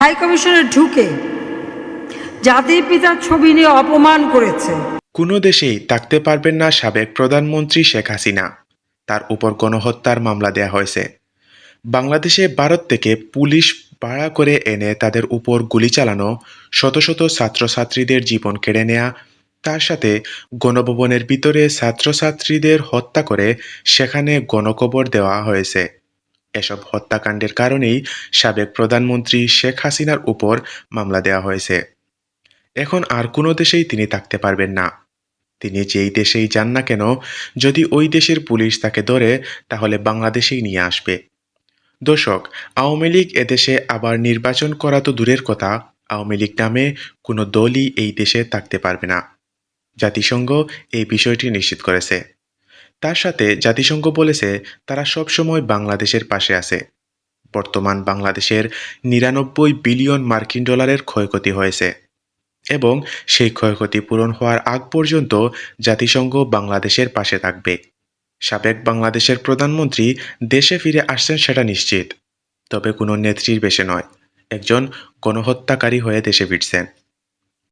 High কমিশনে ঢুকে জাতির পিতার ছবি নিয়ে অপমান করেছে। কোনো দেশেই থাকতে পারবেন না সাবেক প্রধানমন্ত্রী শেখ হাসিনা, তার উপর গণহত্যার মামলা দেয়া হয়েছে। বাংলাদেশে ভারত থেকে পুলিশ ভাড়া করে এনে তাদের উপর গুলি চালানো, শত শত ছাত্রছাত্রীদের জীবন কেড়ে নেয়া, তার সাথে গণভবনের ভিতরে ছাত্রছাত্রীদের হত্যা করে সেখানে গণকবর দেওয়া হয়েছে। এসব হত্যাকাণ্ডের কারণেই সাবেক প্রধানমন্ত্রী শেখ হাসিনার উপর মামলা দেওয়া হয়েছে। এখন আর কোনো দেশেই তিনি থাকতে পারবেন না। তিনি যেই দেশেই যান না কেন, যদি ওই দেশের পুলিশ তাকে ধরে, তাহলে বাংলাদেশেই নিয়ে আসবে। দর্শক, আওয়ামী লীগ এদেশে আবার নির্বাচন করা তো দূরের কথা, আওয়ামী লীগ নামে কোনো দলই এই দেশে থাকতে পারবে না। জাতিসংঘ এই বিষয়টি নিশ্চিত করেছে। তার সাথে জাতিসংঘ বলেছে তারা সবসময় বাংলাদেশের পাশে আছে। বর্তমান বাংলাদেশের ৯৯ বিলিয়ন মার্কিন ডলারের ক্ষয়ক্ষতি হয়েছে এবং সেই ক্ষয়ক্ষতি পূরণ হওয়ার আগ পর্যন্ত জাতিসংঘ বাংলাদেশের পাশে থাকবে। সাবেক বাংলাদেশের প্রধানমন্ত্রী দেশে ফিরে আসছেন সেটা নিশ্চিত, তবে কোনো নেত্রীর বেশে নয়, একজন গণহত্যাকারী হয়ে দেশে ফিরছেন।